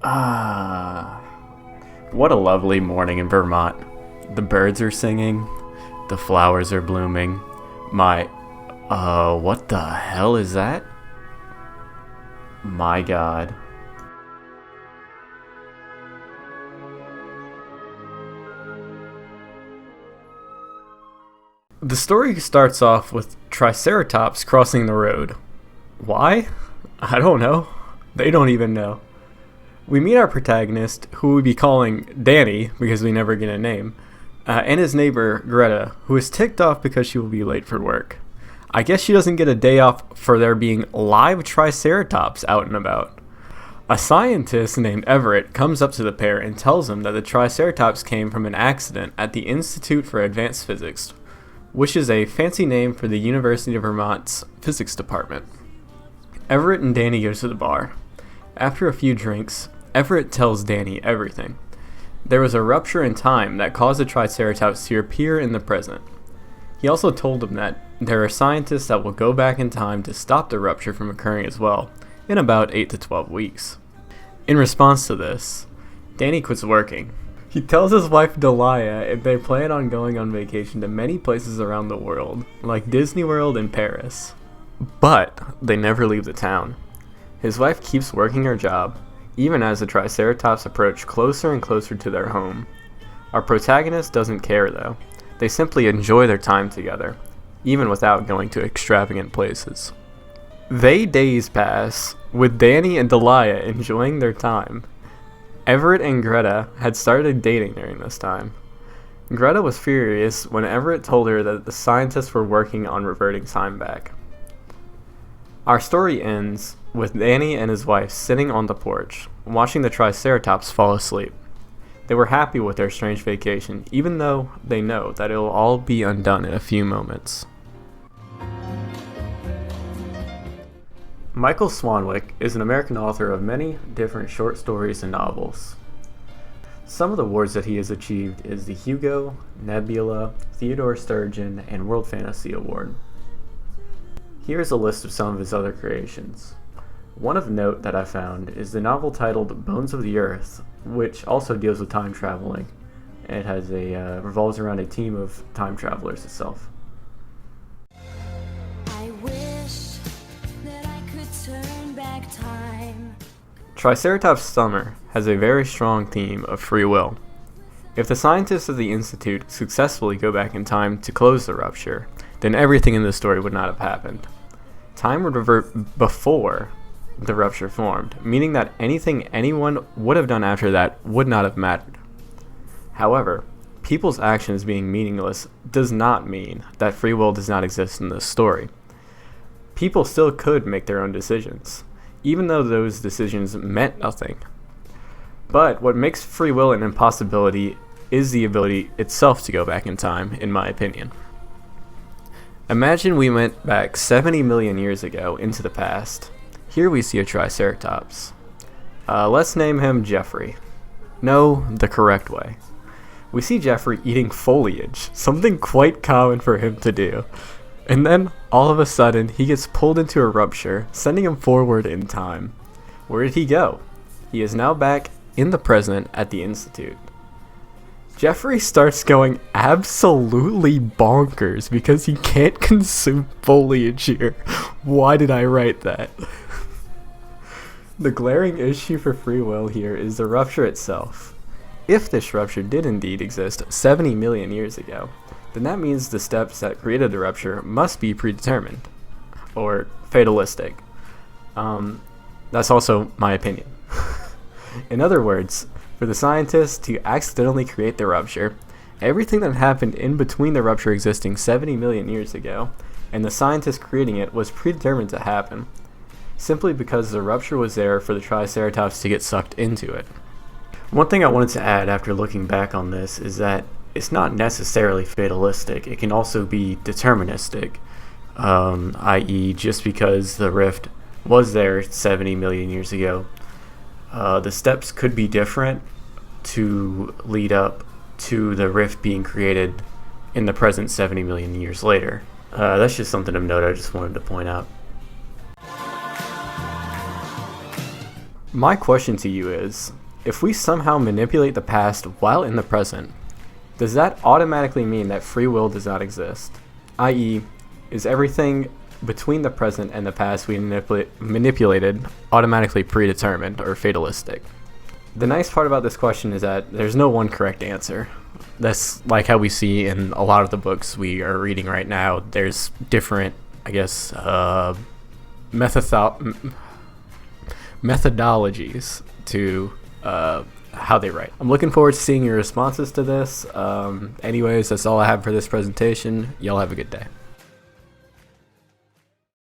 Ah, what a lovely morning in Vermont. The birds are singing, the flowers are blooming. What the hell is that? My god. The story starts off with Triceratops crossing the road. Why? I don't know. They don't even know. We meet our protagonist, who we'll be calling Danny, because we never get a name, and his neighbor, Greta, who is ticked off because she will be late for work. I guess she doesn't get a day off for there being live Triceratops out and about. A scientist named Everett comes up to the pair and tells them that the Triceratops came from an accident at the Institute for Advanced Physics, which is a fancy name for the University of Vermont's physics department. Everett and Danny go to the bar. After a few drinks, Everett tells Danny everything. There was a rupture in time that caused the Triceratops to appear in the present. He also told him that there are scientists that will go back in time to stop the rupture from occurring as well, in about 8 to 12 weeks. In response to this, Danny quits working. He tells his wife Delia if they plan on going on vacation to many places around the world, like Disney World and Paris. But they never leave the town. His wife keeps working her job, even as the Triceratops approach closer and closer to their home. Our protagonist doesn't care though. They simply enjoy their time together, even without going to extravagant places. Days pass, with Danny and Delia enjoying their time. Everett and Greta had started dating during this time. Greta was furious when Everett told her that the scientists were working on reverting time back. Our story ends with Danny and his wife sitting on the porch, watching the Triceratops fall asleep. They were happy with their strange vacation, even though they know that it will all be undone in a few moments. Michael Swanwick is an American author of many different short stories and novels. Some of the awards that he has achieved is the Hugo, Nebula, Theodore Sturgeon, and World Fantasy Award. Here's a list of some of his other creations. One of note that I found is the novel titled Bones of the Earth, which also deals with time traveling. It has revolves around a team of time travelers itself. I wish that I could turn back time. Triceratops Summer has a very strong theme of free will. If the scientists of the Institute successfully go back in time to close the rupture, then everything in this story would not have happened. Time would revert before the rupture formed, meaning that anything anyone would have done after that would not have mattered. However, people's actions being meaningless does not mean that free will does not exist in this story. People still could make their own decisions, even though those decisions meant nothing. But what makes free will an impossibility is the ability itself to go back in time, in my opinion. Imagine we went back 70 million years ago into the past. Here we see a Triceratops. Let's name him Jeffrey. No, the correct way. We see Jeffrey eating foliage, something quite common for him to do. And then, all of a sudden, he gets pulled into a rupture, sending him forward in time. Where did he go? He is now back in the present at the Institute. Jeffrey starts going absolutely bonkers because he can't consume foliage here. Why did I write that? The glaring issue for free will here is the rupture itself. If this rupture did indeed exist 70 million years ago, then that means the steps that created the rupture must be predetermined, or fatalistic. That's also my opinion. In other words, for the scientists to accidentally create the rupture, everything that happened in between the rupture existing 70 million years ago and the scientists creating it was predetermined to happen, simply because the rupture was there for the Triceratops to get sucked into it. One thing I wanted to add after looking back on this is that it's not necessarily fatalistic. It can also be deterministic, i.e. just because the rift was there 70 million years ago, the steps could be different to lead up to the rift being created in the present 70 million years later. That's just something of note I just wanted to point out. My question to you is, if we somehow manipulate the past while in the present, does that automatically mean that free will does not exist? I.e., is everything between the present and the past we manipulated automatically predetermined or fatalistic? The nice part about this question is that there's no one correct answer. That's like how we see in a lot of the books we are reading right now. There's different, I guess, methodologies to how they write. I'm looking forward to seeing your responses to this. Anyways, that's all I have for this presentation. Y'all have a good day.